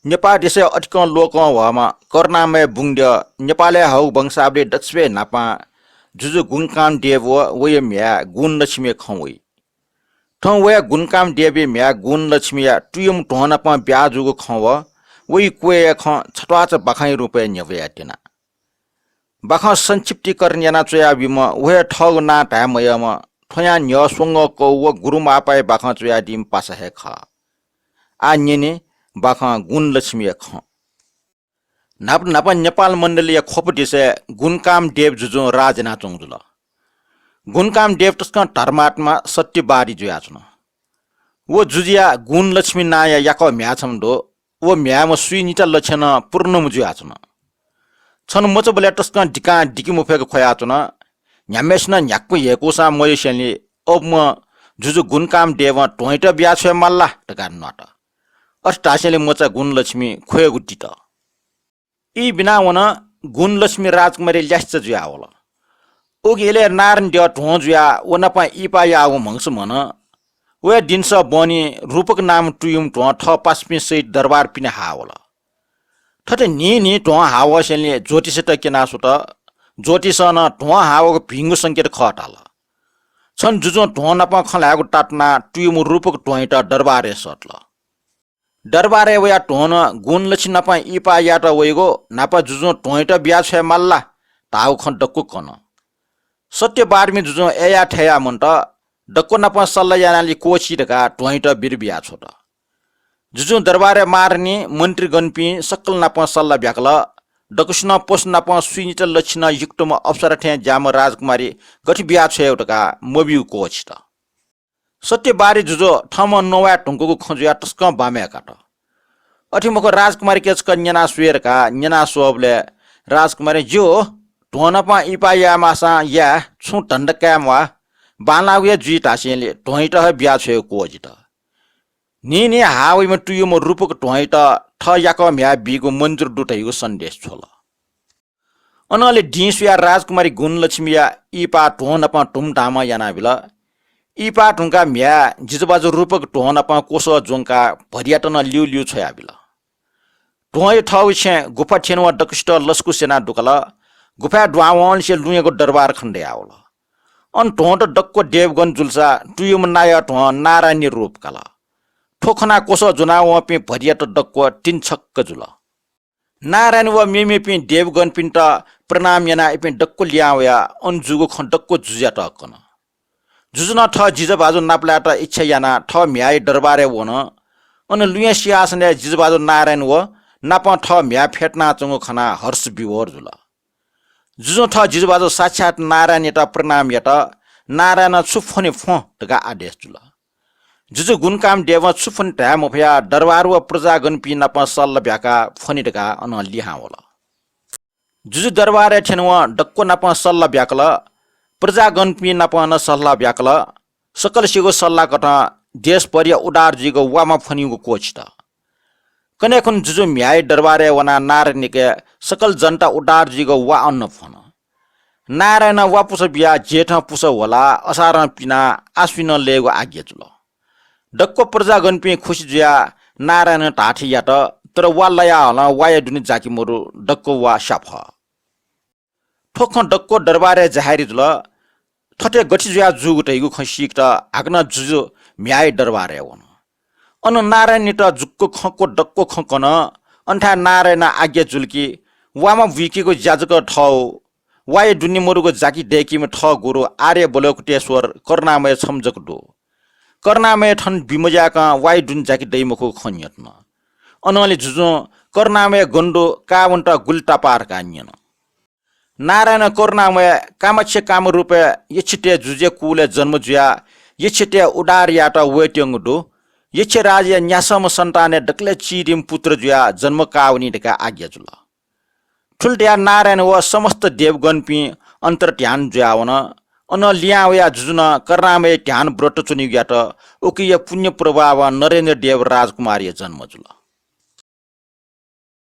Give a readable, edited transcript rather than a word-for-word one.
नेपाल देशे अटकन लोक वमा कर्नामे बुङ्ड्य नेपाले हौ वंशावली दक्षवे नापा जुजु गुणकाम देव वय म्या गुण लक्ष्मी खवै ठौ वय गुणकाम देवी म्या गुण लक्ष्मी तुयम टोहनापा ब्याजुगो खव वै कोय ख छटवाच बखाइ रुपे न्यवया तिना बख संक्षिप्तीकरण याना चया बिम वय ठग ना टामयम ठया न्य सोंग को व गुरु मापाय बख चया दिम पास हे ख आ न्यने बख गुण लक्ष्मी ख नाप नेपाल मण्डलीय खोप दिसे गुणकाम देव जुजु राजना चोंजुल गुणकाम देव तस्क धर्मात्मा सत्यबारी जुयाचन वो जुजिया गुण लक्ष्मी नाया याक म्याछम दो वो म्याम सुइनिटा लक्षण पूर्ण मुजुयाचन छन मच बले तस्क डिका डिकी मुफेक खयाचन न्यामेसन न्याक्पु येकोसा मयसेली अब म जुजु गुणकाम देव टोइट ब्याछे मल्ला टका नट अस्टासेले मचा गुण लक्ष्मी खोय गुटित ई बिना वन गुण लक्ष्मी राजकुमारी ल्यास्च जुयावल ओगेले नारन ड्य ढो जुया वनपा इपा याव मंस मन वे दिनस बनी रूपक नाम टुयुम ढो ठ पास्पि सहित दरबार पिने हावल ठटे नि ढो हावसेले ज्योतिष त केना सुत ज्योतिष न ढो हावको भिंगु संकेत खटाल छन जुजो ढो नपा खलाको टाटना टुयुम रूपक ढोइट दरबारे सटल दरबारे वया ढोन गुण लक्ष्मी नपा इपा याट वइगो नापा जुजो ढोइट ब्या छ मल्ला ताउ खन डक्कु कन सत्य बारमी जुजो एया ठया मन्ट डक्को नपा सल्ला यानाली कोची ढका ढोइट बिरबिया छोट जुजो दरबारे मारनी मन्त्री गणपी सकल नपा सल्ला ब्याकल डकुस्न पोस नपा सुइनिट लक्षण युक्तम अप्सरा ठे जाम राजकुमारी गठी बिया छ एउटका मोबिउ कोच त सत्य बारी जुजो ठम नोवा टुङ्को खजुया टस्क बामे काट अठिमको राजकुमारी के कन्याना सुएर का न्याना सोबले राजकुमारी जो ढोनपा इपाया मासा या छु टण्डक्यामवा बालाउया जुइ टासेले ढोइट बिया छ कोजित नि हावैमा टुयुम रूपक ढोइट ठ याक म्या बिगो मन्जुर दुटैको सन्देश छोल अनले डिसुया राजकुमारी गुण लक्ष्मीया इपा ढोनपा टुमटामा याना बिल इपा ढुङ्का म्या जिजबाजु रूपक ढोनपा कोसो जोंका भरियाटन लिउ लिउ छया बिल ढोय ठाउ छे गुफा छेनवा डकस्ट लस्कु सेना दुकल गुफा ड्वावन से लुयको दरबार खण्डे आवल अन ढोट डक्को देवगन जुल्सा टुयुम नाय ढो नारायणी रूप कला ठोखना कोसो जुनाव पे भरियाट डक्को तीन छक्क जुल नारायण व मेमे पे देवगन पिन्ट प्रणाम याना पे डक्को ल्यावया अन जुगो ख डक्को जुज्या टक्कन जुजुन ठ जिजबाजु नाप्लाट इच्छा याना ठ म्याई दरबारे वन अन लुया सियासने जिजबाजु नारायण व नाप ठ म्या फेट्ना चंगो खना हर्ष बिवर जुल जुजु ठ जिजबाजु साक्षात नारायण यता प्रणाम यता नारायण सुफने फ तका आदेश जुल जुजु गुणकाम देव सुफन ट्याम भया दरबार व प्रजागण पि नाप सल्ल ब्याका फनि तका अन लिहावल जुजु दरबारे ठेनव डक्को नाप सल्ल ब्याकल प्रजागण पि नापन सल्लाह ब्याकल सकल सिगो सल्लाह कटा देश परिया उडार जिगो वामा फनिगो कोच त कने कुन जुजु म्याई दरबारे वना नारायणके सकल जनता उडार जिगो वा अन्न फन नारायण वा पुस बिया जेठ पुस होला असार पिना आश्विन लेगो आज्ञा जुल डक्को प्रजागण पि खुशी जुया नारायण टाठी याट तर वा लया होला वाया दुनि जाकी मोरु डक्को वा साफ ठोख डक्को दरबारे जाहेरी जुल ठटे गठी जुया जुगुटैगु खसिक त आग्न जुजु म्याई दरबारे वन अन नारायण त जुक्को खको डक्को खकन अन्ठा नारायण आज्ञा जुल्की वामा विकीको जाजक ठौ वाय दुनि मोरुको जाकी डेकीमा ठ गुरु आर्य बलकुटेश्वर कर्णामय छमजक दो कर्णामय ठन बिमजाका वाय दुनि जाकी दैमखो खन्यतन अनले जुजु कर्णामय गण्डो कावन्ट गुल्टा पार कान्यन नारायण कर्णामय कामक्ष काम रूपे यछिटे जुजे कुले जन्म जुया यछिटे उडार याटा वेट्यङ दो यछ राज्य न्यासम सन्ताने डक्ले चिरिम पुत्र जुया जन्म कावनी डेका आज्ञा जुल ठुल्ट्या नारायण व समस्त देवगण पि अन्तर ध्यान जुयावन अन लियावया जुजुन कर्णामय ध्यान व्रत चुनिग्याट उकिय पुण्य प्रभाव नरेन्द्र देव राजकुमारी जन्म जुल